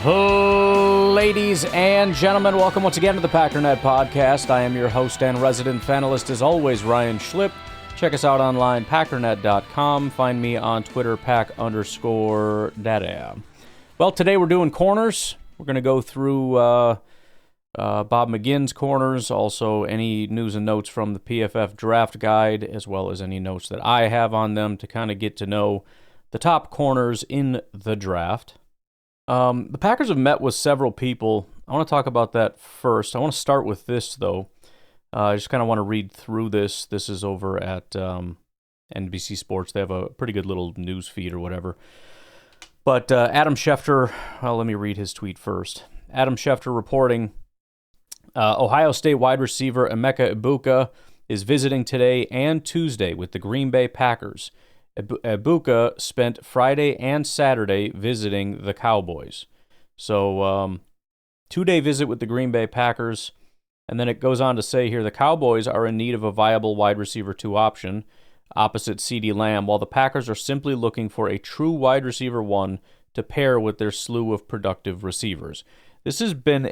Ladies and gentlemen, welcome once again to the Packernet Podcast. I am your host and resident fanalist, as always, Ryan Schlip. Check us out online, packernet.com. Find me on Twitter, pack_data. Well, today we're doing corners. We're going to go through Bob McGinn's corners, also any news and notes from the PFF draft guide, as well as any notes that I have on them to kind of get to know the top corners in the draft. The Packers have met with several people. I want to talk about that first. I want to start with this, though. I just kind of want to read through this. This is over at NBC Sports. They have a pretty good little news feed or whatever. But Adam Schefter, well, let me read his tweet first. Adam Schefter reporting, Ohio State wide receiver Emeka Ibuka is visiting today and Tuesday with the Green Bay Packers. Ibuka spent Friday and Saturday visiting the Cowboys. So, 2-day visit with the Green Bay Packers. And then it goes on to say here, the Cowboys are in need of a viable wide receiver 2 option opposite CeeDee Lamb, while the Packers are simply looking for a true wide receiver 1 to pair with their slew of productive receivers. This has been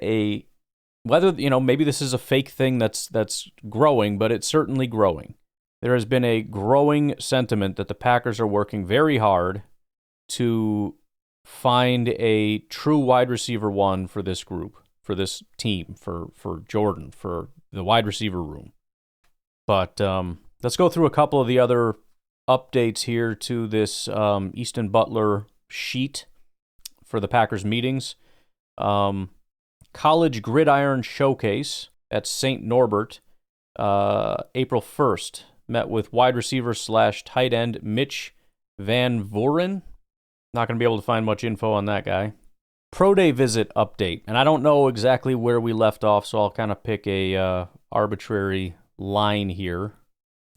maybe this is a fake thing that's growing, but it's certainly growing. There has been a growing sentiment that the Packers are working very hard to find a true wide receiver 1 for this group, for this team, for Jordan, for the wide receiver room. But let's go through a couple of the other updates here to this Easton Butler sheet for the Packers meetings. College Gridiron Showcase at St. Norbert, April 1st. Met with wide receiver / tight end Mitch Van Voren. Not going to be able to find much info on that guy. Pro Day visit update. And I don't know exactly where we left off, so I'll kind of pick a arbitrary line here.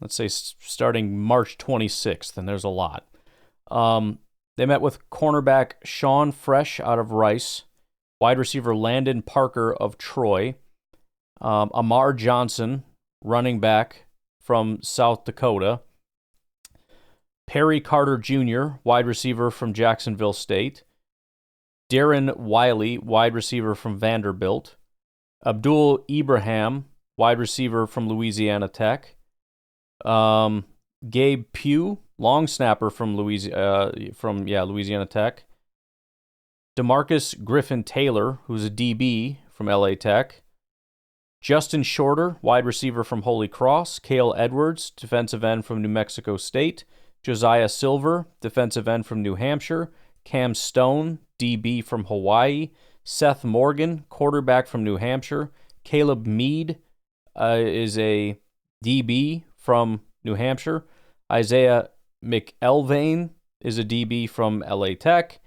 Let's say starting March 26th, and there's a lot. They met with cornerback Sean Fresh out of Rice, wide receiver Landon Parker of Troy, Amar Johnson, running back from South Dakota, Perry Carter Jr., wide receiver from Jacksonville State, Darren Wiley, wide receiver from Vanderbilt, Abdul Ibrahim, wide receiver from Louisiana Tech, Gabe Pugh, long snapper from Louisiana Tech, DeMarcus Griffin Taylor, who's a DB from LA Tech, Justin Shorter, wide receiver from Holy Cross, Cale Edwards, defensive end from New Mexico State, Josiah Silver, defensive end from New Hampshire, Cam Stone, DB from Hawaii, Seth Morgan, quarterback from New Hampshire, Caleb Mead is a DB from New Hampshire, Isaiah McElvain is a DB from LA Tech,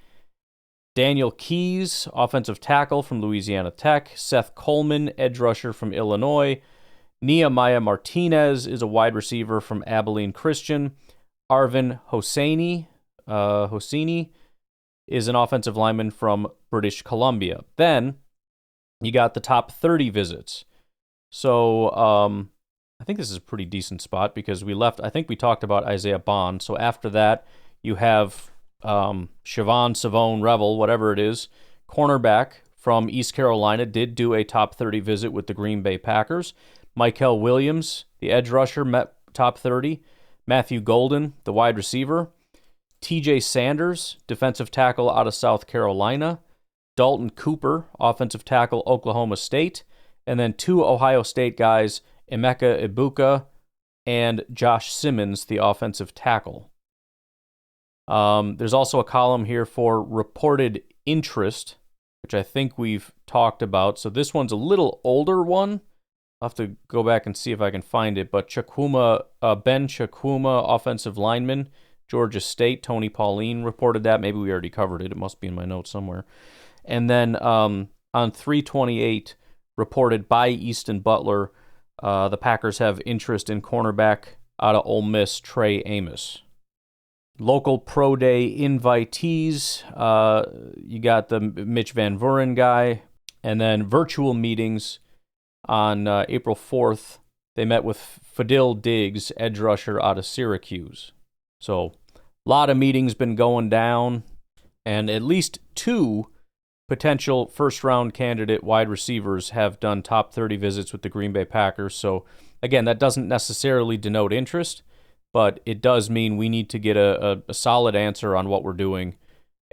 Daniel Keys, offensive tackle from Louisiana Tech. Seth Coleman, edge rusher from Illinois. Nehemiah Martinez is a wide receiver from Abilene Christian. Arvin Hosseini is an offensive lineman from British Columbia. Then you got the top 30 visits. So I think this is a pretty decent spot because I think we talked about Isaiah Bond. So after that, you have Siobhan Savone Revel, whatever it is, cornerback from East Carolina, did do a top 30 visit with the Green Bay Packers. Michael Williams, the edge rusher, met top 30. Matthew Golden, the wide receiver. TJ Sanders, defensive tackle out of South Carolina. Dalton Cooper, offensive tackle, Oklahoma State. And then 2 Ohio State guys, Emeka Ibuka and Josh Simmons, the offensive tackle. There's also a column here for reported interest, which I think we've talked about. So this one's a little older one. I'll have to go back and see if I can find it. But Ben Chukwuma, offensive lineman, Georgia State, Tony Pauline reported that. Maybe we already covered it. It must be in my notes somewhere. And then on 3/28, reported by Easton Butler, the Packers have interest in cornerback out of Ole Miss, Trey Amos. Local Pro Day invitees, you got the Mitch Van Vuren guy, and then virtual meetings on April 4th. They met with Fadil Diggs, edge rusher out of Syracuse. So a lot of meetings been going down, and at least 2 potential first-round candidate wide receivers have done top 30 visits with the Green Bay Packers. So, again, that doesn't necessarily denote interest, but it does mean we need to get a solid answer on what we're doing.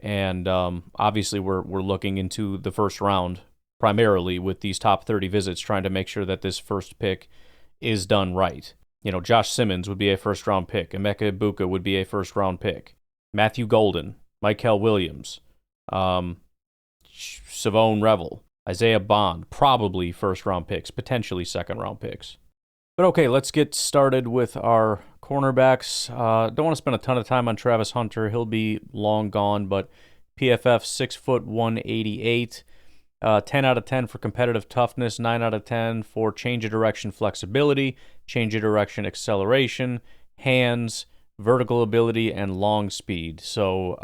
And obviously, we're looking into the first round primarily with these top 30 visits, trying to make sure that this first pick is done right. You know, Josh Simmons would be a first-round pick. Emeka Ibuka would be a first-round pick. Matthew Golden, Michael Williams, Savone Revel, Isaiah Bond, probably first-round picks, potentially second-round picks. But okay, let's get started with our cornerbacks. Don't want to spend a ton of time on Travis Hunter. He'll be long gone, but PFF 6 foot 188. 10 out of 10 for competitive toughness, 9 out of 10 for change of direction flexibility, change of direction acceleration, hands, vertical ability, and long speed. So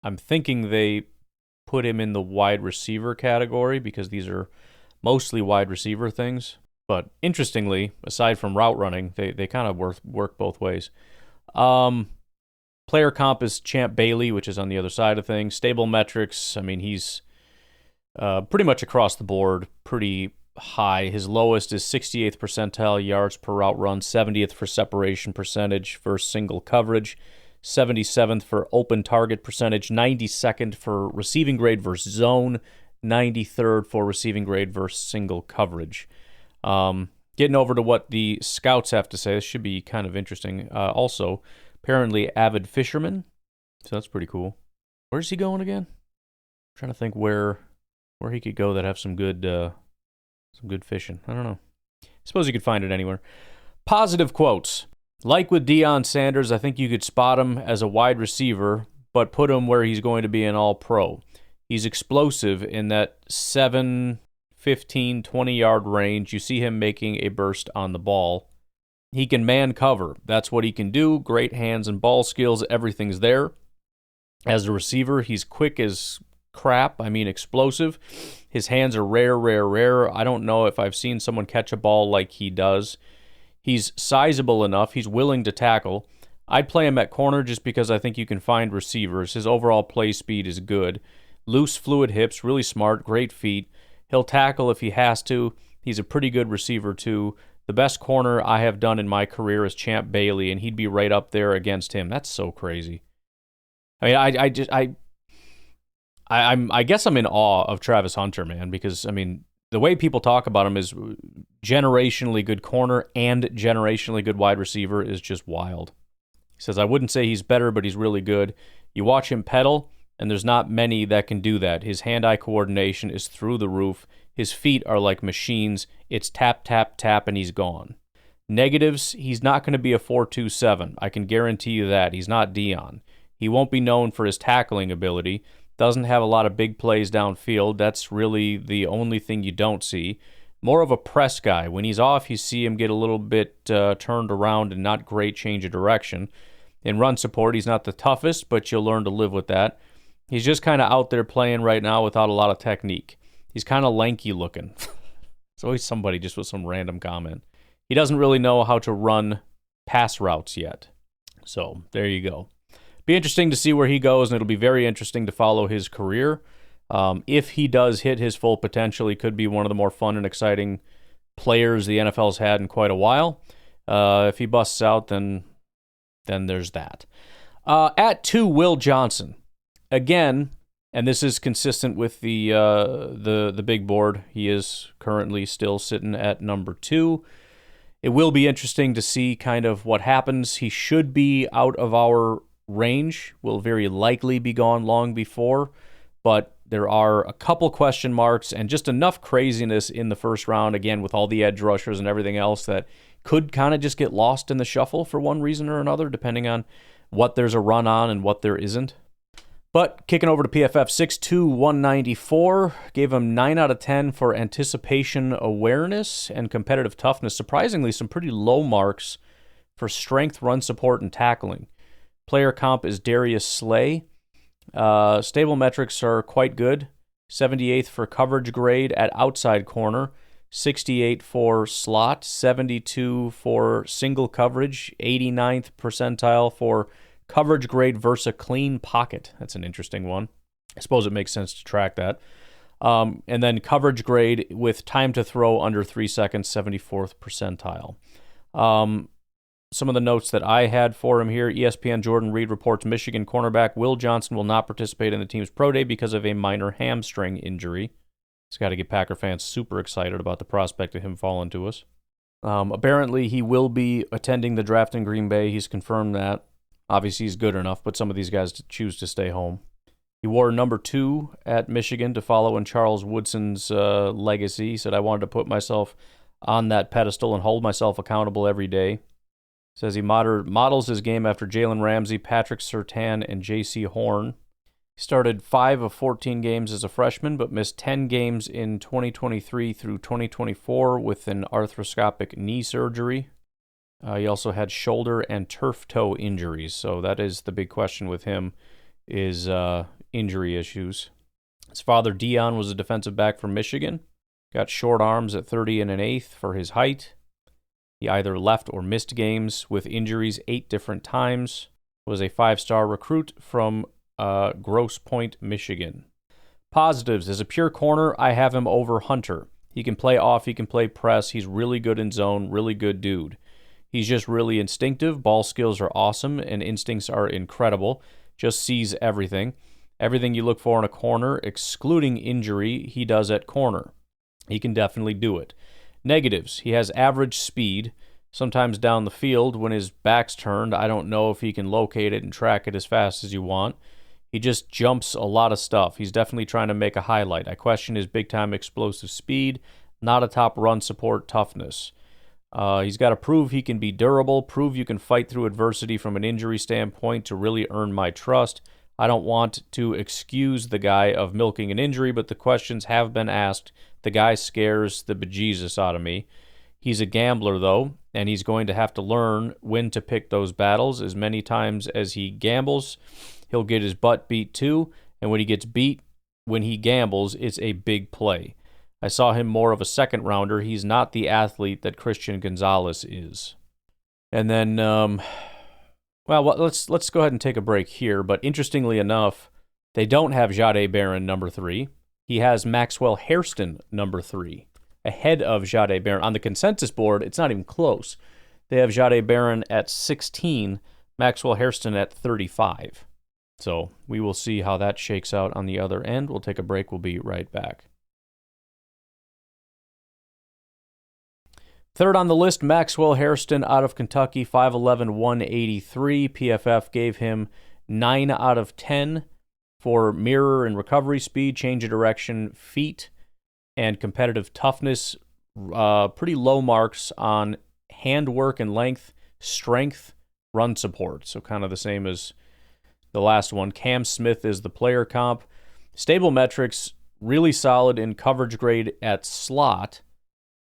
I'm thinking they put him in the wide receiver category because these are mostly wide receiver things. But interestingly, aside from route running, they kind of work both ways. Player comp is Champ Bailey, which is on the other side of things. Stable metrics, I mean, he's pretty much across the board, pretty high. His lowest is 68th percentile yards per route run, 70th for separation percentage versus single coverage, 77th for open target percentage, 92nd for receiving grade versus zone, 93rd for receiving grade versus single coverage. Getting over to what the scouts have to say, this should be kind of interesting. Also, apparently avid fisherman, so that's pretty cool. Where's he going again? I'm trying to think where he could go that have some good fishing. I don't know. I suppose you could find it anywhere. Positive quotes. Like with Deion Sanders, I think you could spot him as a wide receiver, but put him where he's going to be an all-pro. He's explosive in that 7, 15, 20-yard range. You see him making a burst on the ball. He can man cover. That's what he can do. Great hands and ball skills. Everything's there. As a receiver, he's quick as crap. I mean, explosive. His hands are rare. I don't know if I've seen someone catch a ball like he does. He's sizable enough. He's willing to tackle. I'd play him at corner just because I think you can find receivers. His overall play speed is good. Loose, fluid hips, really smart, great feet. He'll tackle if he has to. He's a pretty good receiver, too. The best corner I have done in my career is Champ Bailey, and he'd be right up there against him. That's so crazy. I mean, I guess I'm in awe of Travis Hunter, man, because, I mean, the way people talk about him is generationally good corner and generationally good wide receiver is just wild. He says, I wouldn't say he's better, but he's really good. You watch him pedal, and there's not many that can do that. His hand-eye coordination is through the roof. His feet are like machines. It's tap, tap, tap, and he's gone. Negatives, he's not going to be a 4.27. I can guarantee you that. He's not Deion. He won't be known for his tackling ability. Doesn't have a lot of big plays downfield. That's really the only thing you don't see. More of a press guy. When he's off, you see him get a little bit turned around and not great change of direction. In run support, he's not the toughest, but you'll learn to live with that. He's just kind of out there playing right now without a lot of technique. He's kind of lanky looking. It's always somebody just with some random comment. He doesn't really know how to run pass routes yet. So there you go. Be interesting to see where he goes, and it'll be very interesting to follow his career. If he does hit his full potential, he could be one of the more fun and exciting players the NFL's had in quite a while. If he busts out, then there's that. At 2, Will Johnson. Again, and this is consistent with the big board. He is currently still sitting at number 2. It will be interesting to see kind of what happens. He should be out of our range, will very likely be gone long before, but there are a couple question marks and just enough craziness in the first round, again, with all the edge rushers and everything else, that could kind of just get lost in the shuffle for one reason or another, depending on what there's a run on and what there isn't. But kicking over to PFF, 6'2", 194, gave him 9 out of 10 for anticipation awareness and competitive toughness. Surprisingly, some pretty low marks for strength, run support, and tackling. Player comp is Darius Slay. Stable metrics are quite good. 78th for coverage grade at outside corner. 68 for slot. 72 for single coverage. 89th percentile for coverage grade versus a clean pocket. That's an interesting one. I suppose it makes sense to track that. And then coverage grade with time to throw under 3 seconds, 74th percentile. Some of the notes that I had for him here: ESPN Jordan Reed reports Michigan cornerback Will Johnson will not participate in the team's pro day because of a minor hamstring injury. It's got to get Packer fans super excited about the prospect of him falling to us. Apparently, he will be attending the draft in Green Bay. He's confirmed that. Obviously, he's good enough, but some of these guys choose to stay home. He wore number 2 at Michigan to follow in Charles Woodson's legacy. He said, I wanted to put myself on that pedestal and hold myself accountable every day. Says he models his game after Jalen Ramsey, Patrick Surtain, and J.C. Horn. He started 5 of 14 games as a freshman, but missed 10 games in 2023 through 2024 with an arthroscopic knee surgery. He also had shoulder and turf toe injuries, so that is the big question with him, is injury issues. His father, Dion, was a defensive back from Michigan. Got short arms at 30 and an eighth for his height. He either left or missed games with injuries 8 different times. Was a 5-star recruit from Grosse Pointe, Michigan. Positives: as a pure corner, I have him over Hunter. He can play off, he can play press. He's really good in zone, really good dude. He's just really instinctive. Ball skills are awesome, and instincts are incredible. Just sees everything. Everything you look for in a corner, excluding injury, he does at corner. He can definitely do it. Negatives: he has average speed. Sometimes down the field, when his back's turned, I don't know if he can locate it and track it as fast as you want. He just jumps a lot of stuff. He's definitely trying to make a highlight. I question his big-time explosive speed, not a top run support toughness. He's got to prove he can be durable, prove you can fight through adversity from an injury standpoint to really earn my trust. I don't want to excuse the guy of milking an injury, but the questions have been asked. The guy scares the bejesus out of me. He's a gambler, though, and he's going to have to learn when to pick those battles. As many times as he gambles, he'll get his butt beat too, and when he gets beat, when he gambles, it's a big play. I saw him more of a second rounder. He's not the athlete that Christian Gonzalez is. And then, let's go ahead and take a break here. But interestingly enough, they don't have Jahdae Barron number 3. He has Maxwell Hairston number 3, ahead of Jahdae Barron. On the consensus board, it's not even close. They have Jahdae Barron at 16, Maxwell Hairston at 35. So we will see how that shakes out on the other end. We'll take a break. We'll be right back. Third on the list, Maxwell Hairston out of Kentucky, 5'11", 183. PFF gave him 9 out of 10 for mirror and recovery speed, change of direction, feet, and competitive toughness. Pretty low marks on handwork and length, strength, run support. So kind of the same as the last one. Cam Smith is the player comp. Stable metrics, really solid in coverage grade at slot.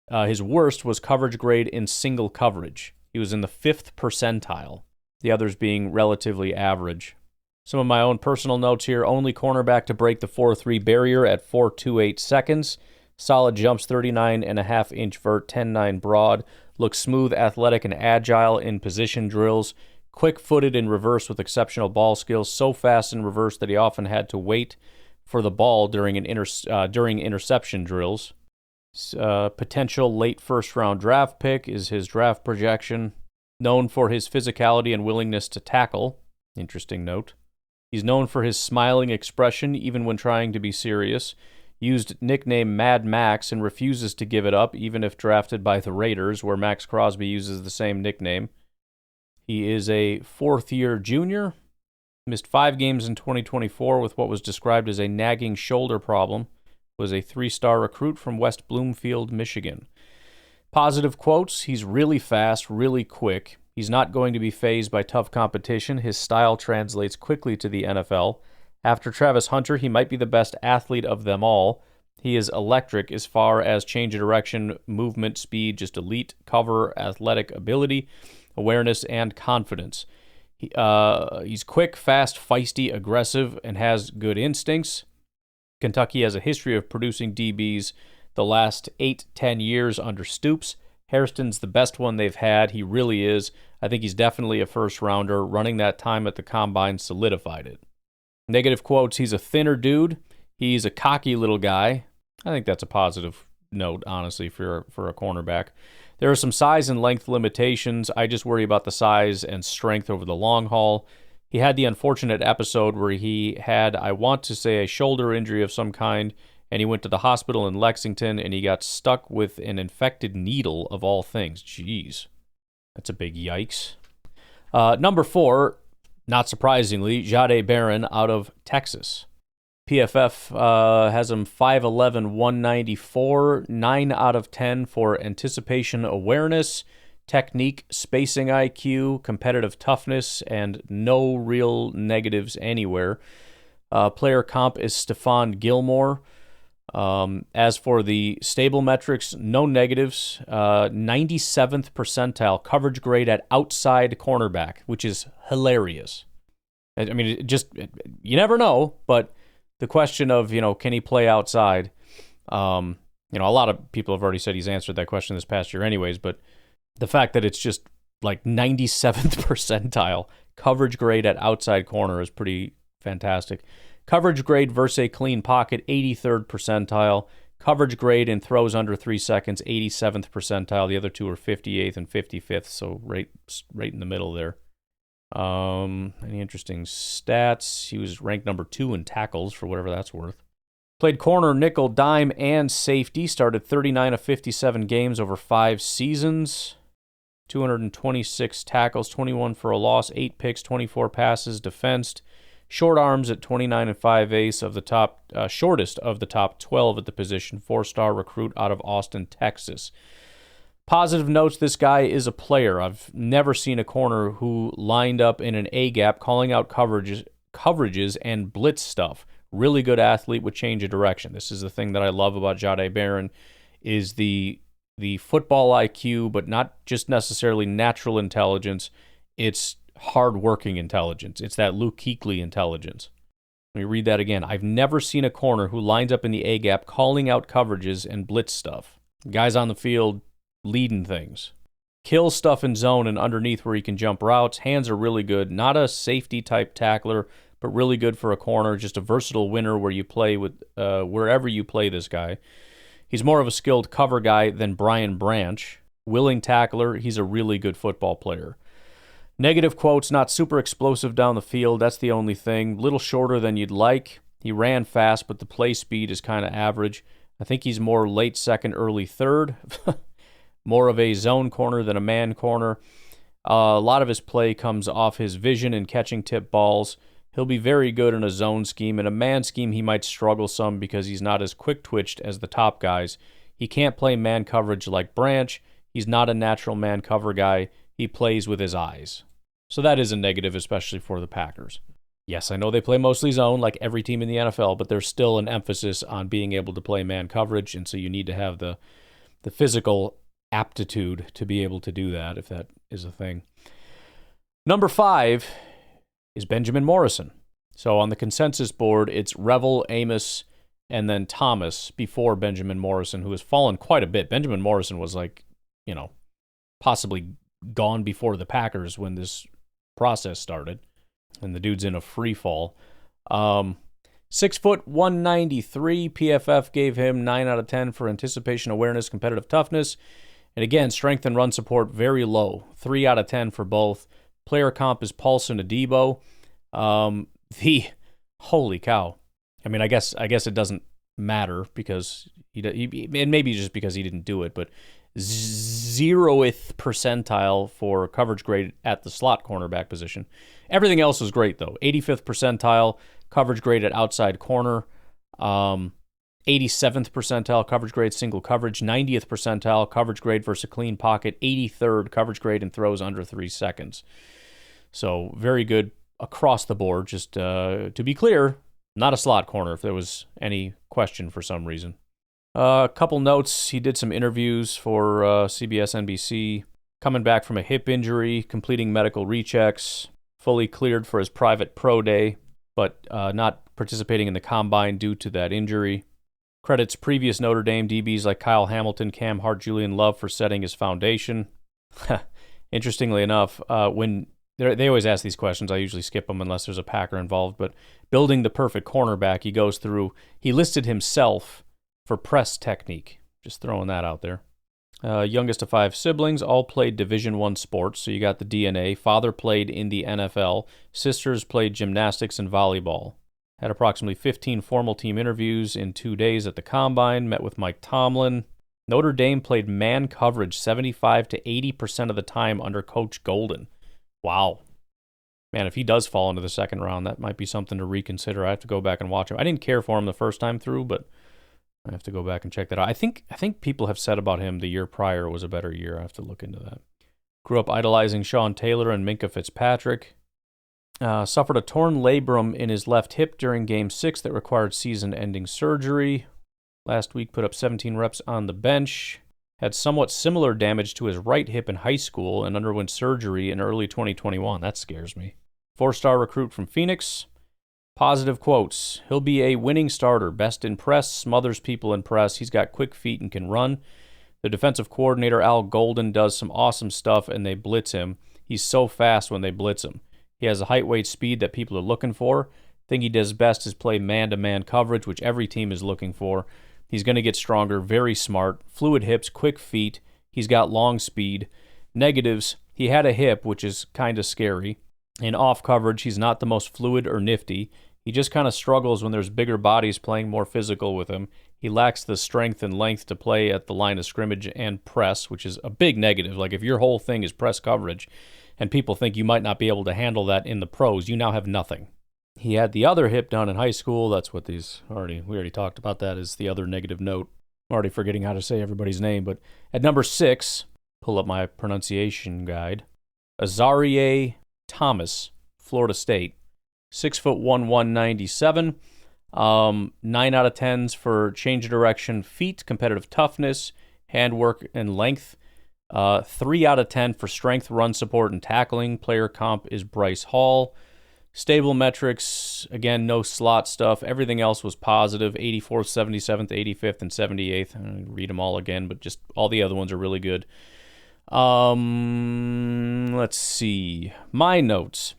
His worst was coverage grade in single coverage. He was in the 5th percentile, the others being relatively average. Some of my own personal notes here: only cornerback to break the 4.3 barrier at 4.28 seconds. Solid jumps, 39.5-inch vert, 10.9 broad. Looks smooth, athletic, and agile in position drills. Quick-footed in reverse with exceptional ball skills. So fast in reverse that he often had to wait for the ball during interception drills. Potential late first-round draft pick is his draft projection. Known for his physicality and willingness to tackle. Interesting note. He's known for his smiling expression even when trying to be serious. Used nickname Mad Max and refuses to give it up even if drafted by the Raiders, where Max Crosby uses the same nickname. He is a 4th-year junior. Missed 5 games in 2024 with what was described as a nagging shoulder problem. Was a 3-star recruit from West Bloomfield, Michigan. Positive quotes: he's really fast, really quick. He's not going to be fazed by tough competition. His style translates quickly to the NFL. After Travis Hunter, he might be the best athlete of them all. He is electric as far as change of direction, movement, speed, just elite cover, athletic ability, awareness, and confidence. He's quick, fast, feisty, aggressive, and has good instincts. Kentucky has a history of producing DBs the last 8-10 years under Stoops. Hairston's the best one they've had. He really is. I think he's definitely a first-rounder. Running that time at the Combine solidified it. Negative quotes, he's a thinner dude. He's a cocky little guy. I think that's a positive note, honestly, for a cornerback. There are some size and length limitations. I just worry about the size and strength over the long haul. He had the unfortunate episode where he had, I want to say, a shoulder injury of some kind, and he went to the hospital in Lexington, and he got stuck with an infected needle of all things. Jeez. That's a big yikes. Number 4, not surprisingly, Jahdae Barron out of Texas. PFF has him 5'11", 194, 9 out of 10 for anticipation awareness, technique, spacing IQ, competitive toughness, and no real negatives anywhere. Player comp is Stephon Gilmore. As for the stable metrics, no negatives. 97th percentile coverage grade at outside cornerback, which is hilarious. I mean, you never know, but the question of, can he play outside? A lot of people have already said he's answered that question this past year anyways, but the fact that it's just like 97th percentile coverage grade at outside corner is pretty fantastic. Coverage grade versus a clean pocket, 83rd percentile. Coverage grade in throws under 3 seconds, 87th percentile. The other two are 58th and 55th, so right in the middle there. Any interesting stats? He was ranked number 2 in tackles, for whatever that's worth. Played corner, nickel, dime, and safety. Started 39 of 57 games over 5 seasons. 226 tackles, 21 for a loss, 8 picks, 24 passes, defensed. Short arms at 29 and 5/8 of the top, shortest of the top 12 at the position. 4-star recruit out of Austin, Texas. Positive notes, this guy is a player. I've never seen a corner who lined up in an A-gap calling out coverages and blitz stuff. Really good athlete with change of direction. This is the thing that I love about Jahdae Barron, is the football IQ, but not just necessarily natural intelligence. It's hard-working intelligence. It's that Luke Kuechly intelligence. Let me read that again. I've never seen a corner who lines up in the A-gap calling out coverages and blitz stuff. Guys on the field leading things. Kill stuff in zone and underneath where he can jump routes. Hands are really good. Not a safety-type tackler, but really good for a corner. Just a versatile winner where you play with wherever you play this guy. He's more of a skilled cover guy than Brian Branch. Willing tackler. He's a really good football player. Negative quotes, not super explosive down the field. That's the only thing. Little shorter than you'd like. He ran fast, but the play speed is kind of average. I think he's more late second, early third. More of a zone corner than a man corner. A lot of his play comes off his vision and catching tip balls. He'll be very good in a zone scheme. In a man scheme, he might struggle some because he's not as quick-twitched as the top guys. He can't play man coverage like Branch. He's not a natural man cover guy. He plays with his eyes. So that is a negative, especially for the Packers. Yes, I know they play mostly zone like every team in the NFL, but there's still an emphasis on being able to play man coverage, and so you need to have the physical aptitude to be able to do that, if that is a thing. Number 5 is Benjamin Morrison. So on the consensus board, it's Revel, Amos, and then Thomas before Benjamin Morrison, who has fallen quite a bit. Benjamin Morrison was possibly gone before the Packers when this process started, and the dude's in a free fall. 6 foot 193. PFF gave him 9 out of 10 for anticipation awareness, competitive toughness, and again, strength and run support very low. 3 out of 10 for both. Player comp is Paulson Adebo. Holy cow. I mean, I guess it doesn't matter because and maybe just because he didn't do it, but 0th percentile for coverage grade at the slot cornerback position. Everything else is great, though. 85th percentile coverage grade at outside corner. 87th percentile coverage grade single coverage. 90th percentile coverage grade versus a clean pocket. 83rd coverage grade and throws under 3 seconds. So very good across the board. Just to be clear, not a slot corner if there was any question for some reason. A couple notes. He did some interviews for CBS, NBC. Coming back from a hip injury, completing medical rechecks, fully cleared for his private pro day, but not participating in the combine due to that injury. Credits previous Notre Dame DBs like Kyle Hamilton, Cam Hart, Julian Love for setting his foundation. Interestingly enough, when they always ask these questions. I usually skip them unless there's a Packer involved. But building the perfect cornerback, he goes through. He listed himself for press technique. Just throwing that out there. Youngest of 5 siblings, all played Division I sports, so you got the DNA. Father played in the NFL. Sisters played gymnastics and volleyball. Had approximately 15 formal team interviews in 2 days at the Combine. Met with Mike Tomlin. Notre Dame played man coverage 75 to 80% of the time under Coach Golden. Wow. Man, if he does fall into the second round, that might be something to reconsider. I have to go back and watch him. I didn't care for him the first time through, but I have to go back and check that out. I think people have said about him the year prior was a better year. I have to look into that. Grew up idolizing Sean Taylor and Minkah Fitzpatrick. Suffered a torn labrum in his left hip during Game 6 that required season-ending surgery. Last week put up 17 reps on the bench. Had somewhat similar damage to his right hip in high school and underwent surgery in early 2021. That scares me. 4-star recruit from Phoenix. Positive quotes. He'll be a winning starter. Best in press, smothers people in press. He's got quick feet and can run. The defensive coordinator, Al Golden, does some awesome stuff and they blitz him. He's so fast when they blitz him. He has a height, weight, speed that people are looking for. Thing he does best is play man-to-man coverage, which every team is looking for. He's going to get stronger, very smart, fluid hips, quick feet. He's got long speed. Negatives, he had a hip, which is kind of scary. In off coverage, he's not the most fluid or nifty. He just kind of struggles when there's bigger bodies playing more physical with him. He lacks the strength and length to play at the line of scrimmage and press, which is a big negative. Like if your whole thing is press coverage and people think you might not be able to handle that in the pros, you now have nothing. He had the other hip done in high school. That's what we already talked about. That is the other negative note. I'm already forgetting how to say everybody's name. But at number 6, pull up my pronunciation guide, Azarie Thomas, Florida State. 6'1", 197. 9 out of 10s for change of direction, feet, competitive toughness, handwork, and length. 3 out of 10 for strength, run support, and tackling. Player comp is Bryce Hall. Stable metrics, again, no slot stuff. Everything else was positive, 84th, 77th, 85th, and 78th. I don't read them all again, but just all the other ones are really good. Let's see. My notes.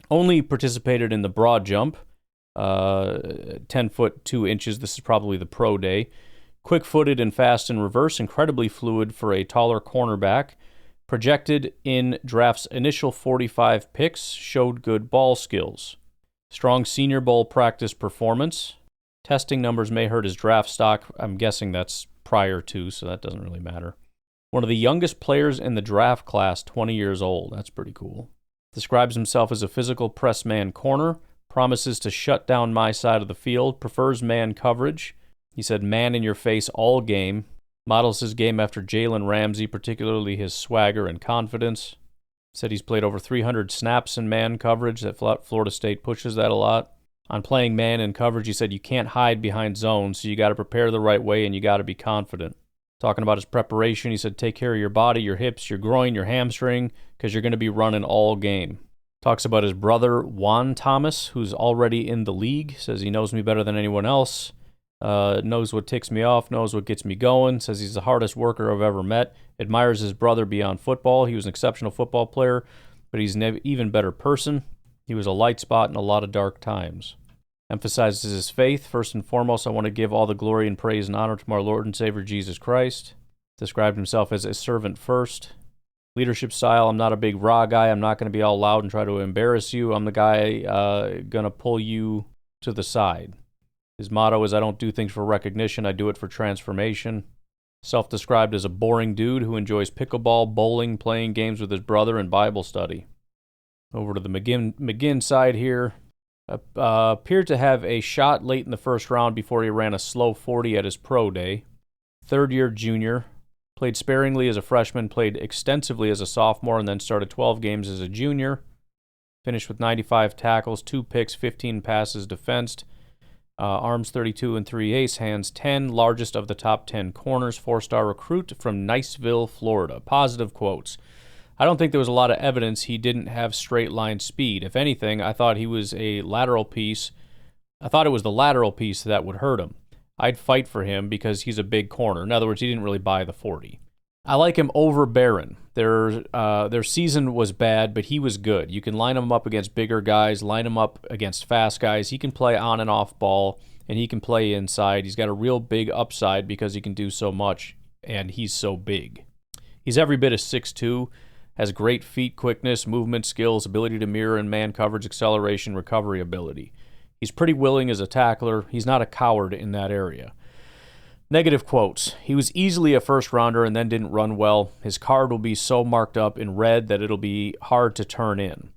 Only participated in the broad jump, 10 foot 2 inches. This is probably the pro day. Quick-footed and fast in reverse, incredibly fluid for a taller cornerback. Projected in draft's initial 45 picks, showed good ball skills. Strong Senior Bowl practice performance. Testing numbers may hurt his draft stock. I'm guessing that's prior to, so that doesn't really matter. One of the youngest players in the draft class, 20 years old. That's pretty cool. Describes himself as a physical press man corner. Promises to shut down my side of the field. Prefers man coverage. He said man in your face all game. Models his game after Jalen Ramsey, particularly his swagger and confidence. Said he's played over 300 snaps in man coverage. That Florida State pushes that a lot. On playing man in coverage, he said you can't hide behind zones, so you got to prepare the right way and you got to be confident. Talking about his preparation, he said take care of your body, your hips, your groin, your hamstring, because you're going to be running all game. Talks about his brother, Juan Thomas, who's already in the league. Says he knows me better than anyone else. Knows what ticks me off, knows what gets me going, says he's the hardest worker I've ever met, admires his brother beyond football. He was an exceptional football player, but he's an even better person. He was a light spot in a lot of dark times. Emphasizes his faith. First and foremost, I want to give all the glory and praise and honor to our Lord and Savior Jesus Christ. Described himself as a servant first. Leadership style, I'm not a big raw guy. I'm not going to be all loud and try to embarrass you. I'm the guy going to pull you to the side. His motto is, I don't do things for recognition, I do it for transformation. Self-described as a boring dude who enjoys pickleball, bowling, playing games with his brother, and Bible study. Over to the McGinn side here. Appeared to have a shot late in the first round before he ran a slow 40 at his pro day. Third-year junior. Played sparingly as a freshman, played extensively as a sophomore, and then started 12 games as a junior. Finished with 95 tackles, 2 picks, 15 passes defensed. Arms 32 and 3/8, hands 10, largest of the top 10 corners, 4-star recruit from Niceville, Florida. Positive quotes. I don't think there was a lot of evidence he didn't have straight line speed. If anything, I thought he was a lateral piece. I thought it was the lateral piece that would hurt him. I'd fight for him because he's a big corner. In other words, he didn't really buy the 40. I like him over Barron. Their season was bad, but he was good. You can line him up against bigger guys, line him up against fast guys. He can play on and off ball, and he can play inside. He's got a real big upside because he can do so much, and he's so big. He's every bit of 6'2", has great feet quickness, movement skills, ability to mirror and man coverage, acceleration, recovery ability. He's pretty willing as a tackler. He's not a coward in that area. Negative quotes. He was easily a first-rounder and then didn't run well. His card will be so marked up in red that it'll be hard to turn in.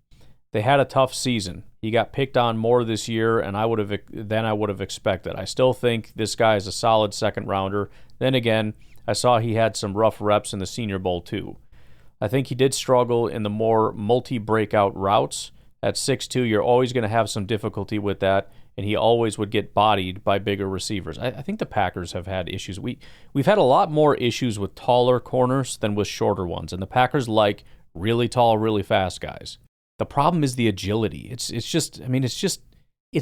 They had a tough season. He got picked on more this year than I would have expected. I still think this guy is a solid second-rounder. Then again, I saw he had some rough reps in the Senior Bowl too. I think he did struggle in the more multi-breakout routes. At 6'2", you're always going to have some difficulty with that, and he always would get bodied by bigger receivers. I think the Packers have had issues. We've had a lot more issues with taller corners than with shorter ones, and the Packers like really tall, really fast guys. The problem is the agility. It's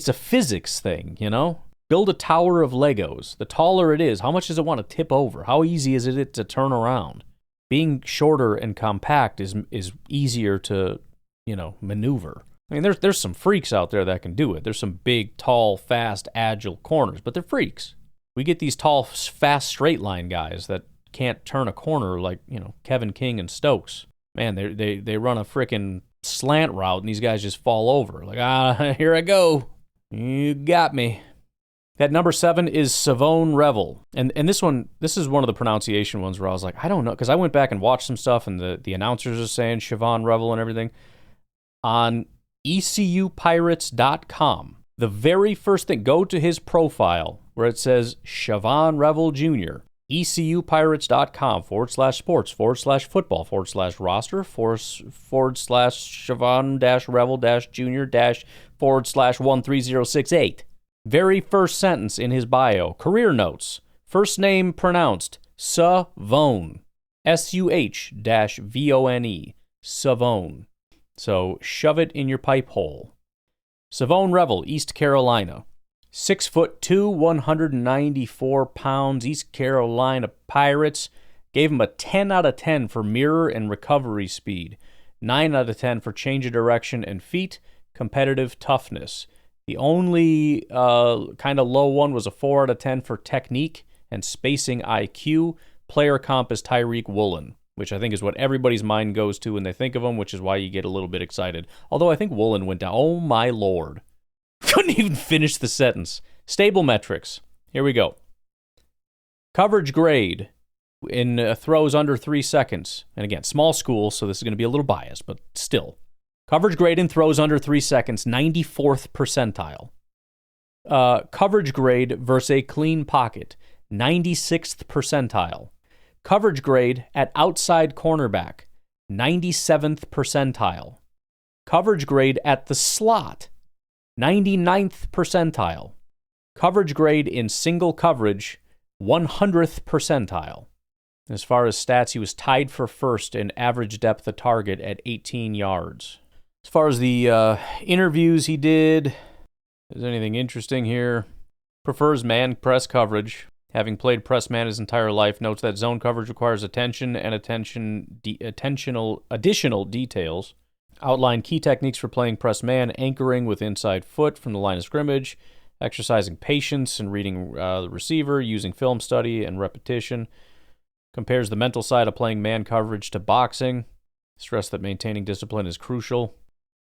a physics thing, you know? Build a tower of Legos. The taller it is, how much does it want to tip over? How easy is it to turn around? Being shorter and compact is easier to, maneuver. I mean, there's some freaks out there that can do it. There's some big, tall, fast, agile corners, but they're freaks. We get these tall, fast, straight line guys that can't turn a corner like, Kevin King and Stokes. Man, they run a frickin' slant route, and these guys just fall over. Like, here I go. You got me. That number 7 is Savone Revel. And this is one of the pronunciation ones where I was like, I don't know, because I went back and watched some stuff, and the announcers are saying Siobhan Revel and everything. On ECUPirates.com, the very first thing, go to his profile where it says Siobhan Revel Jr., ECUPirates.com /sports/football/roster /Siobhan-Revel-Jr-/13068. Very first sentence in his bio. Career notes. First name pronounced Savone. SUH-VONE. Savone. So shove it in your pipe hole. Savone Revel, East Carolina. 6'2", 194 pounds. East Carolina Pirates gave him a 10 out of 10 for mirror and recovery speed. 9 out of 10 for change of direction and feet. Competitive toughness. The only kind of low one was a 4 out of 10 for technique and spacing IQ. Player comp is Tyreek Woolen, which I think is what everybody's mind goes to when they think of him, which is why you get a little bit excited. Although I think Woolen went down. Oh, my Lord. Couldn't even finish the sentence. Stable metrics. Here we go. Coverage grade in throws under 3 seconds. And again, small school, so this is going to be a little biased, but still. Coverage grade in throws under 3 seconds, 94th percentile. Coverage grade versus a clean pocket, 96th percentile. Coverage grade at outside cornerback, 97th percentile. Coverage grade at the slot, 99th percentile. Coverage grade in single coverage, 100th percentile. As far as stats, he was tied for first in average depth of target at 18 yards. As far as the interviews he did, is there anything interesting here? Prefers man press coverage. Having played press man his entire life, notes that zone coverage requires attention and additional details. Outline key techniques for playing press man, anchoring with inside foot from the line of scrimmage, exercising patience and reading the receiver, using film study and repetition. Compares the mental side of playing man coverage to boxing. Stress that maintaining discipline is crucial.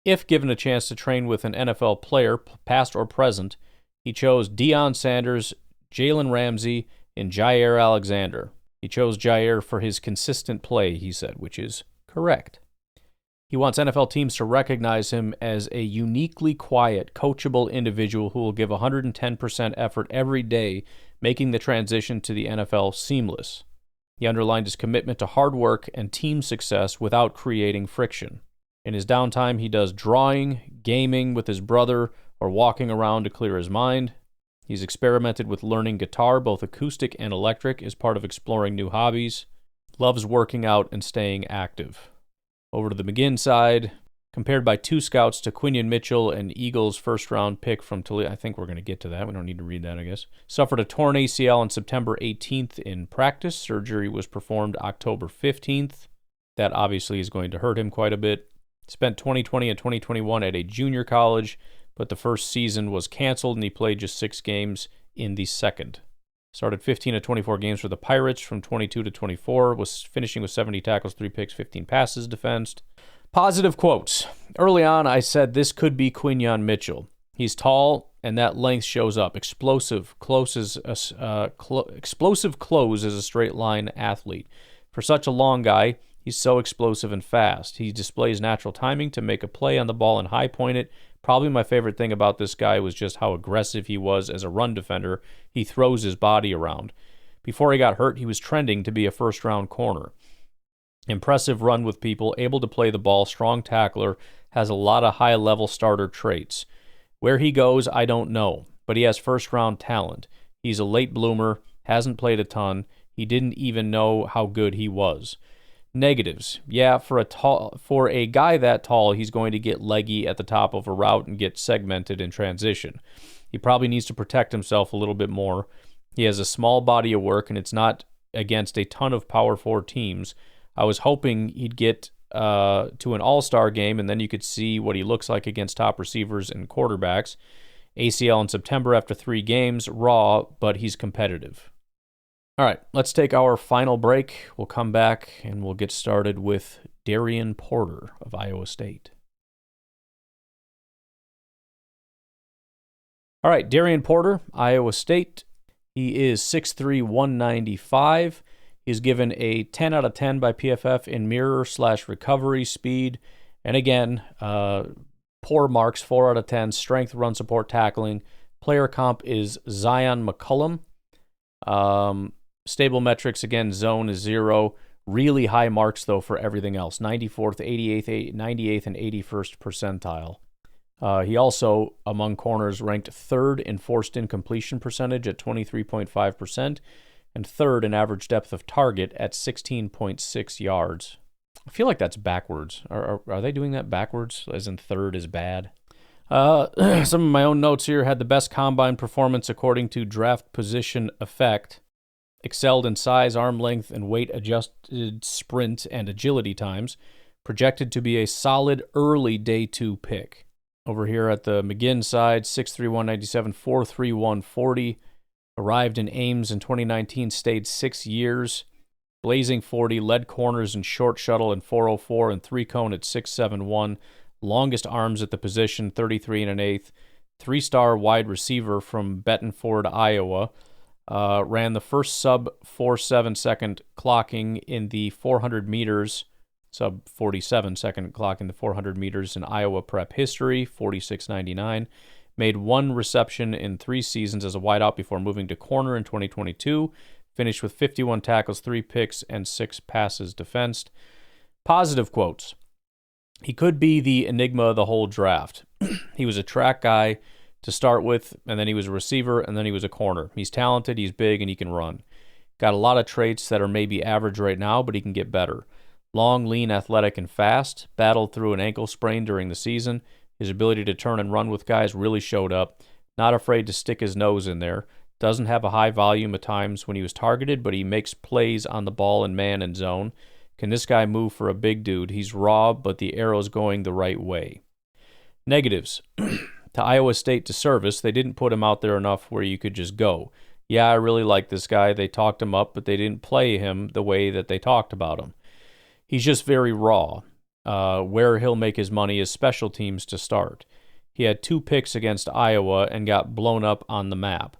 If given a chance to train with an NFL player, past or present, he chose Deion Sanders, Jalen Ramsey, and Jair Alexander. He chose Jair for his consistent play, he said, which is correct. He wants NFL teams to recognize him as a uniquely quiet, coachable individual who will give 110% effort every day, making the transition to the NFL seamless. He underlined his commitment to hard work and team success without creating friction. In his downtime, he does drawing, gaming with his brother, or walking around to clear his mind. He's experimented with learning guitar, both acoustic and electric, as part of exploring new hobbies. Loves working out and staying active. Over to the McGinn side. compared by 2 scouts to Quinyon Mitchell, an Eagles first-round pick from Toledo. I think we're going to get to that. We don't need to read that, I guess. Suffered a torn ACL on September 18th in practice. Surgery was performed October 15th. That obviously is going to hurt him quite a bit. Spent 2020 and 2021 at a junior college, but the first season was canceled, and he played just 6 games in the second. Started 15 of 24 games for the Pirates from 22 to 24, was finishing with 70 tackles, 3 picks, 15 passes defensed. Positive quotes. Early on, I said this could be Quinyon Mitchell. He's tall, and that length shows up. Explosive close as a straight line athlete. For such a long guy, he's so explosive and fast. He displays natural timing to make a play on the ball and high point it. Probably my favorite thing about this guy was just how aggressive he was as a run defender. He throws his body around. Before he got hurt, he was trending to be a first-round corner. Impressive run with people, able to play the ball, strong tackler, has a lot of high-level starter traits. Where he goes, I don't know, but he has first-round talent. He's a late bloomer, hasn't played a ton. He didn't even know how good he was. Negatives. Yeah, for a guy that tall, he's going to get leggy at the top of a route and get segmented in transition. He probably needs to protect himself a little bit more. He has a small body of work, and it's not against a ton of Power 4 teams. I was hoping he'd get to an all-star game, and then you could see what he looks like against top receivers and quarterbacks. ACL in September after 3 games, raw, but he's competitive. All right, let's take our final break. We'll come back, and we'll get started with Darian Porter of Iowa State. All right, Darian Porter, Iowa State. He is 6'3", 195. He's given a 10 out of 10 by PFF in mirror/recovery speed. And again, poor marks, 4 out of 10. Strength, run support, tackling. Player comp is Zion McCullum. Stable metrics, again, zone is 0. Really high marks, though, for everything else. 94th, 88th, 98th, and 81st percentile. He also, among corners, ranked 3rd in forced incompletion percentage at 23.5%, and 3rd in average depth of target at 16.6 yards. I feel like that's backwards. Are they doing that backwards, as in 3rd is bad? Some of my own notes here: had the best combine performance according to draft position effect. Excelled in size, arm length, and weight-adjusted sprint and agility times. Projected to be a solid early day 2 pick. Over here at the McGinn side, 6'3", 197, 4'3", 140. Arrived in Ames in 2019, stayed 6 years. Blazing 40, led corners in short shuttle and 404 and 3-cone at 6'7", longest arms at the position, 33 1/8. 3-star wide receiver from Bettenford, Iowa. Ran the first sub 4.7 second clocking in the 400 meters, sub 47 second clocking the 400 meters in Iowa prep history, 46.99. Made 1 reception in 3 seasons as a wideout before moving to corner in 2022. Finished with 51 tackles, 3 picks, and 6 passes defensed. Positive quotes. He could be the enigma of the whole draft. He was a track guy to start with, and then he was a receiver, and then he was a corner. He's talented, he's big, and he can run. Got a lot of traits that are maybe average right now, but he can get better. Long, lean, athletic, and fast. Battled through an ankle sprain during the season. His ability to turn and run with guys really showed up. Not afraid to stick his nose in there. Doesn't have a high volume at times when he was targeted, but he makes plays on the ball in man and zone. Can this guy move for a big dude? He's raw, but the arrow's going the right way. Negatives. To Iowa State disservice, they didn't put him out there enough where you could just go. Yeah, I really like this guy. They talked him up, but they didn't play him the way that they talked about him. He's just very raw. Where he'll make his money is special teams to start. He had 2 picks against Iowa and got blown up on the map.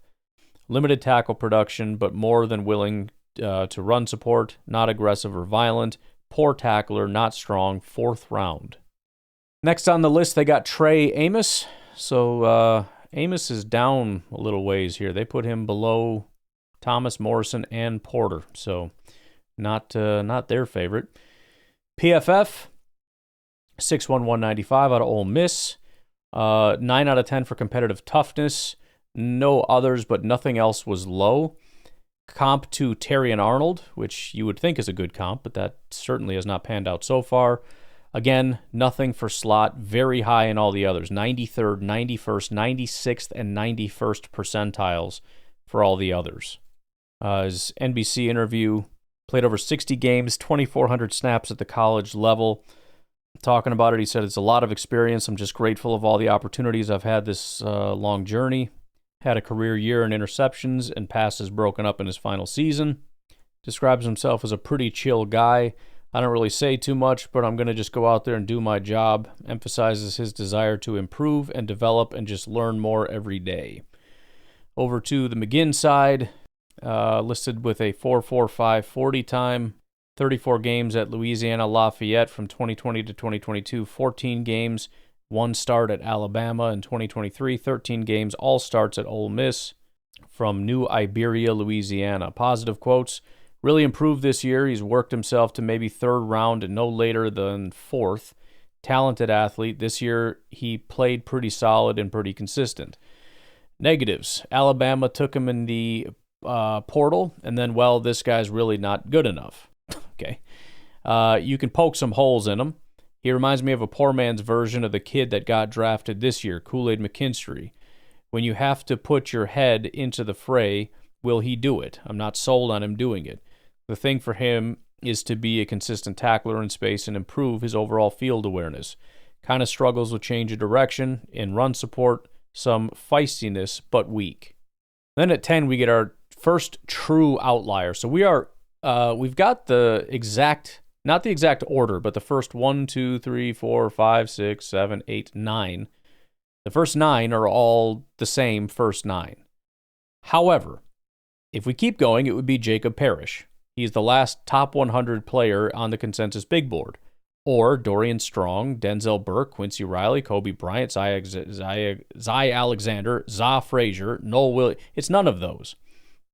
Limited tackle production, but more than willing to run support, not aggressive or violent. Poor tackler, not strong, 4th round. Next on the list, they got Trey Amos. So Amos is down a little ways here. They put him below Thomas, Morrison, and Porter. So not their favorite. PFF, 6'1", 195 out of Ole Miss. 9 out of 10 for competitive toughness. No others, but nothing else was low. Comp to Terry and Arnold, which you would think is a good comp, but that certainly has not panned out so far. Again, nothing for slot, very high in all the others, 93rd, 91st, 96th, and 91st percentiles for all the others. His NBC interview, played over 60 games, 2,400 snaps at the college level. Talking about it, he said, it's a lot of experience. I'm just grateful of all the opportunities I've had this long journey. Had a career year in interceptions and passes broken up in his final season. Describes himself as a pretty chill guy. I don't really say too much, but I'm going to just go out there and do my job. Emphasizes his desire to improve and develop and just learn more every day. Over to the McGinn side, listed with a 4.45 40 time, 34 games at Louisiana Lafayette from 2020 to 2022, 14 games, 1 start at Alabama in 2023, 13 games, all starts at Ole Miss from New Iberia, Louisiana. Positive quotes. Really improved this year. He's worked himself to maybe 3rd round and no later than 4th. Talented athlete. This year, he played pretty solid and pretty consistent. Negatives. Alabama took him in the portal, and then, well, this guy's really not good enough. Okay. You can poke some holes in him. He reminds me of a poor man's version of the kid that got drafted this year, Kool-Aid McKinstry. When you have to put your head into the fray, will he do it? I'm not sold on him doing it. The thing for him is to be a consistent tackler in space and improve his overall field awareness. Kind of struggles with change of direction, in run support, some feistiness, but weak. Then at 10, we get our first true outlier. So we've got the exact, not the exact order, but the first 1, 2, 3, 4, 5, 6, 7, 8, 9. The first 9 are all the same first 9. However, if we keep going, it would be Jacob Parrish. He's the last top 100 player on the consensus big board. Or Dorian Strong, Denzel Burke, Quincy Riley, Kobe Bryant, Zy Alexander, Za Frazier, Noel Williams. It's none of those.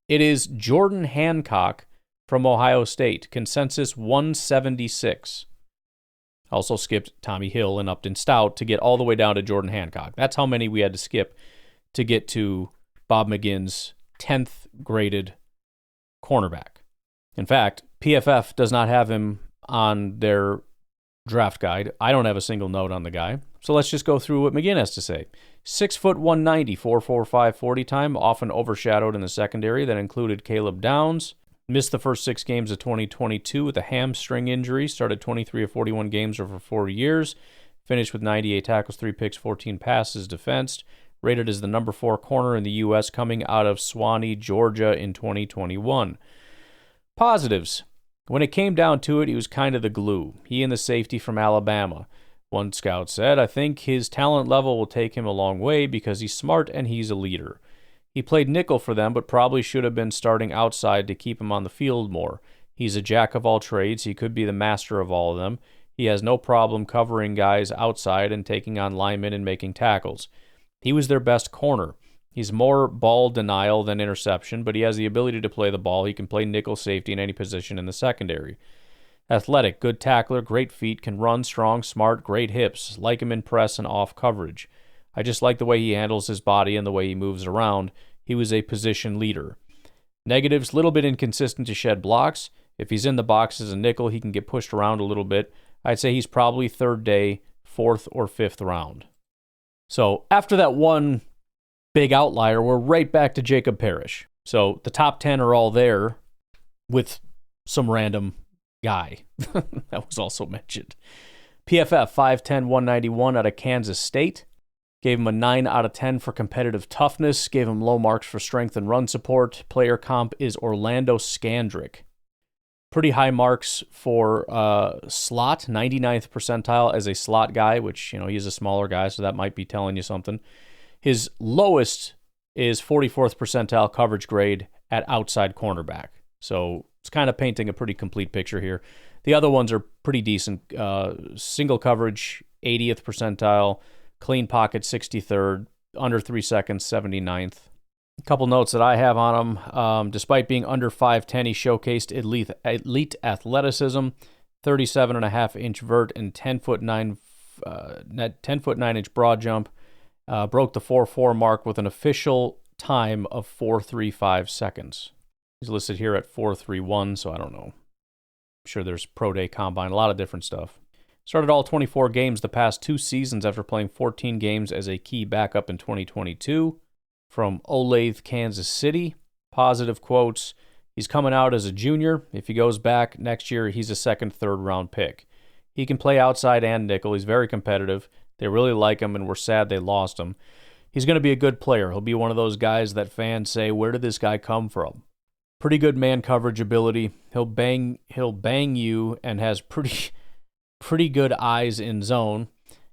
It is Jordan Hancock from Ohio State, consensus 176. Also skipped Tommy Hill and Upton Stout to get all the way down to Jordan Hancock. That's how many we had to skip to get to Bob McGinn's 10th graded cornerback. In fact, PFF does not have him on their draft guide. I don't have a single note on the guy. So let's just go through what McGinn has to say. 6 foot 190, 4.45 40 time, often overshadowed in the secondary. That included Caleb Downs. Missed the first 6 games of 2022 with a hamstring injury. Started 23 of 41 games over 4 years. Finished with 98 tackles, 3 picks, 14 passes defensed. Rated as the number 4 corner in the U.S. coming out of Swanee, Georgia in 2021. Positives. When it came down to it, he was kind of the glue. He and the safety from Alabama. One scout said, I think his talent level will take him a long way because he's smart and he's a leader. He played nickel for them, but probably should have been starting outside to keep him on the field more. He's a jack of all trades. He could be the master of all of them. He has no problem covering guys outside and taking on linemen and making tackles. He was their best corner. He's more ball denial than interception, but he has the ability to play the ball. He can play nickel safety in any position in the secondary. Athletic, good tackler, great feet, can run, strong, smart, great hips. Like him in press and off coverage. I just like the way he handles his body and the way he moves around. He was a position leader. Negatives, little bit inconsistent to shed blocks. If he's in the box as a nickel, he can get pushed around a little bit. I'd say he's probably 3rd day, 4th or 5th round. So after that one big outlier, we're right back to Jacob Parrish. So the top 10 are all there with some random guy that was also mentioned. PFF 5'10", 191 out of Kansas State. Gave him a 9 out of 10 for competitive toughness. Gave him low marks for strength and run support. Player comp is Orlando Scandrick. Pretty high marks for slot, 99th percentile as a slot guy, which, he's a smaller guy, so that might be telling you something. His lowest is 44th percentile coverage grade at outside cornerback. So it's kind of painting a pretty complete picture here. The other ones are pretty decent. Single coverage, 80th percentile. Clean pocket, 63rd. Under 3 seconds, 79th. A couple notes that I have on him. Despite being under 5'10", he showcased elite athleticism, 37.5-inch vert, and 10-foot 9-inch broad jump. Broke the 4.4 mark with an official time of 4.35 seconds. He's listed here at 4.31, so I don't know. I'm sure there's pro day combine, a lot of different stuff. Started all 24 games the past 2 seasons after playing 14 games as a key backup in 2022. From Olathe, Kansas City. Positive quotes. He's coming out as a junior. If he goes back next year, he's a second, third round pick. He can play outside and nickel. He's very competitive. They really like him, and we're sad they lost him. He's going to be a good player. He'll be one of those guys that fans say, where did this guy come from? Pretty good man coverage ability. He'll bang you and has pretty good eyes in zone.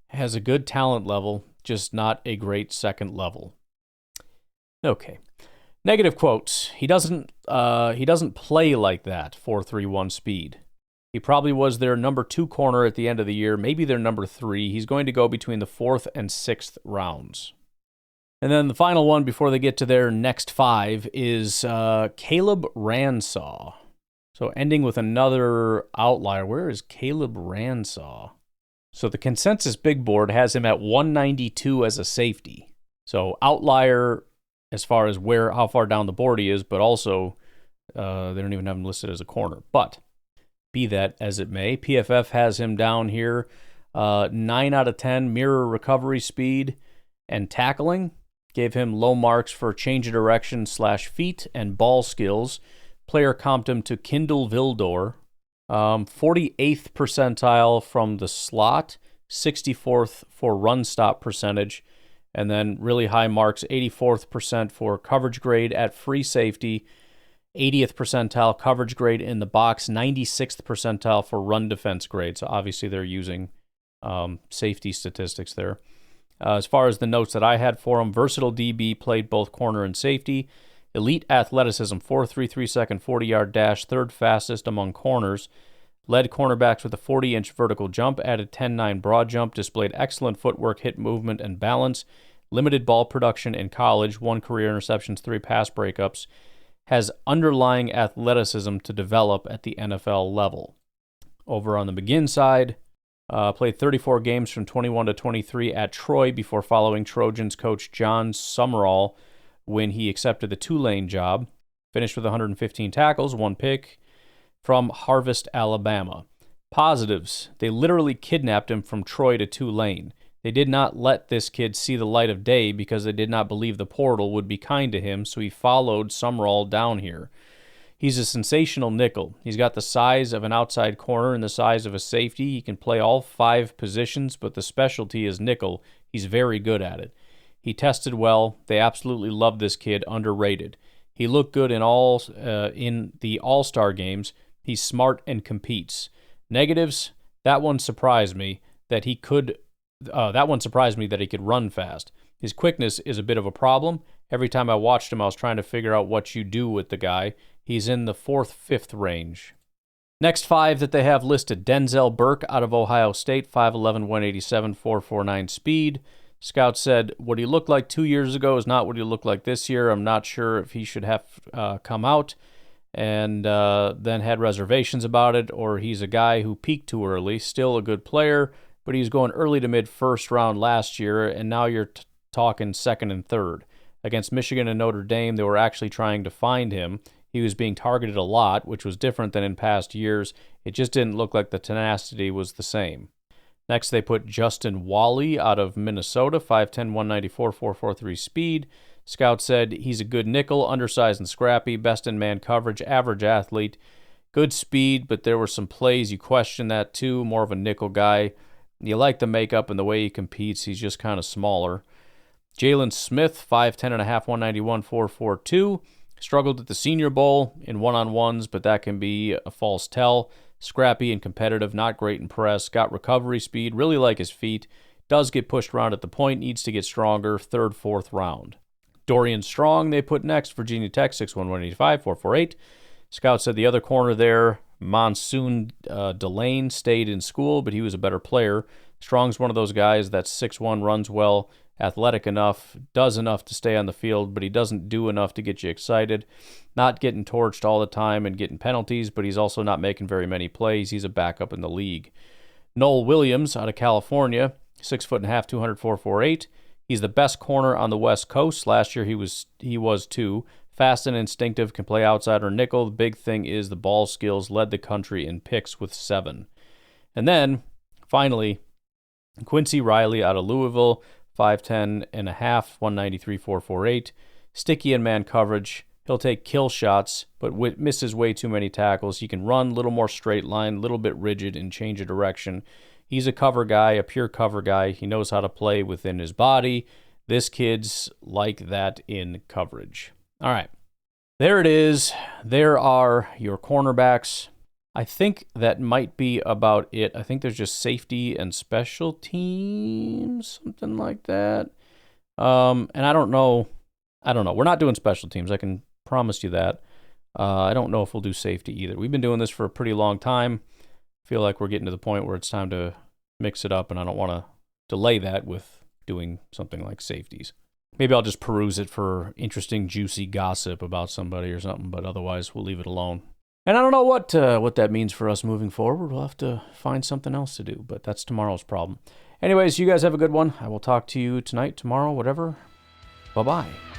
Has a good talent level, just not a great second level. Okay. Negative quotes. He doesn't play like that, 4.31 speed. He probably was their number 2 corner at the end of the year, maybe their number 3. He's going to go between the 4th and 6th rounds. And then the final one before they get to their next 5 is Caleb Ransaw. So ending with another outlier. Where is Caleb Ransaw? So the consensus big board has him at 192 as a safety. So outlier as far as how far down the board he is, but also they don't even have him listed as a corner. But be that as it may, PFF has him down here 9 out of 10 mirror recovery speed and tackling. Gave him low marks for change of direction / feet and ball skills. Player comped him to Kindle Vildor. 48th percentile from the slot, 64th for run stop percentage, and then really high marks, 84th percent for coverage grade at free safety, 80th percentile coverage grade in the box, 96th percentile for run defense grade. So obviously they're using safety statistics there. As far as the notes that I had for him, versatile DB, played both corner and safety. Elite athleticism, 4.33 second 40-yard dash, third fastest among corners. Led cornerbacks with a 40-inch vertical jump, added 10.9 broad jump, displayed excellent footwork, hit movement, and balance. Limited ball production in college, 1 career interceptions, 3 pass breakups. Has underlying athleticism to develop at the NFL level. Over on the McGinn side, played 34 games from 21 to 23 at Troy before following Trojans coach John Summerall when he accepted the Tulane job. Finished with 115 tackles, 1 pick from Harvest, Alabama. Positives. They literally kidnapped him from Troy to Tulane. They did not let this kid see the light of day because they did not believe the portal would be kind to him, so he followed Summerall down here. He's a sensational nickel. He's got the size of an outside corner and the size of a safety. He can play all 5 positions, but the specialty is nickel. He's very good at it. He tested well. They absolutely love this kid, underrated. He looked good in the All-Star games. He's smart and competes. Negatives, that one surprised me that he could run fast. His quickness is a bit of a problem. Every time I watched him, I was trying to figure out what you do with the guy. He's in the 4th, 5th range. Next 5 that they have listed, Denzel Burke out of Ohio State, 5'11", 187, 4.49 speed. Scouts said what he looked like 2 years ago is not what he looked like this year. I'm not sure if he should have come out and then had reservations about it, or he's a guy who peaked too early. Still a good player, but he was going early to mid-first round last year, and now you're talking 2nd and 3rd. Against Michigan and Notre Dame, they were actually trying to find him. He was being targeted a lot, which was different than in past years. It just didn't look like the tenacity was the same. Next, they put Justin Wally out of Minnesota, 5'10", 194, 4.43 speed. Scouts said he's a good nickel, undersized and scrappy, best in man coverage, average athlete, good speed, but there were some plays you question that too, more of a nickel guy. You like the makeup and the way he competes. He's just kind of smaller. Jalen Smith, 5'10 and a half, 191, 4.42. Struggled at the Senior Bowl in one-on-ones, but that can be a false tell. Scrappy and competitive, not great in press. Got recovery speed, really like his feet. Does get pushed around at the point, needs to get stronger. 3rd, 4th round. Dorian Strong, they put next. Virginia Tech, 6'1", 185, 4.48. Scouts said the other corner there, Monsoon Delane, stayed in school, but he was a better player. Strong's one of those guys that's 6'1", runs well, athletic enough, does enough to stay on the field, but he doesn't do enough to get you excited. Not getting torched all the time and getting penalties, but he's also not making very many plays. He's a backup in the league. Noel Williams out of California, 6'1", 204, 4.48. He's the best corner on the West Coast. Last year he was too. Fast and instinctive, can play outside or nickel. The big thing is the ball skills. Led the country in picks with 7. And then Finally, Quincy Riley out of Louisville, 5'10 and a half, 193, 448. Sticky in man coverage. He'll take kill shots, but misses way too many tackles. He can run a little more straight line, a little bit rigid, and change a direction. He's a cover guy, a pure cover guy. He knows how to play within his body. This kid's like that in coverage. All right. There it is. There are your cornerbacks. I think that might be about it. I think there's just safety and special teams, something like that. And I don't know. We're not doing special teams. I can promise you that. I don't know if we'll do safety either. We've been doing this for a pretty long time. I feel like we're getting to the point where it's time to mix it up, and I don't want to delay that with doing something like safeties. Maybe I'll just peruse it for interesting, juicy gossip about somebody or something, but otherwise we'll leave it alone. And I don't know what that means for us moving forward. We'll have to find something else to do, but that's tomorrow's problem. Anyways, you guys have a good one. I will talk to you tonight, tomorrow, whatever. Bye-bye.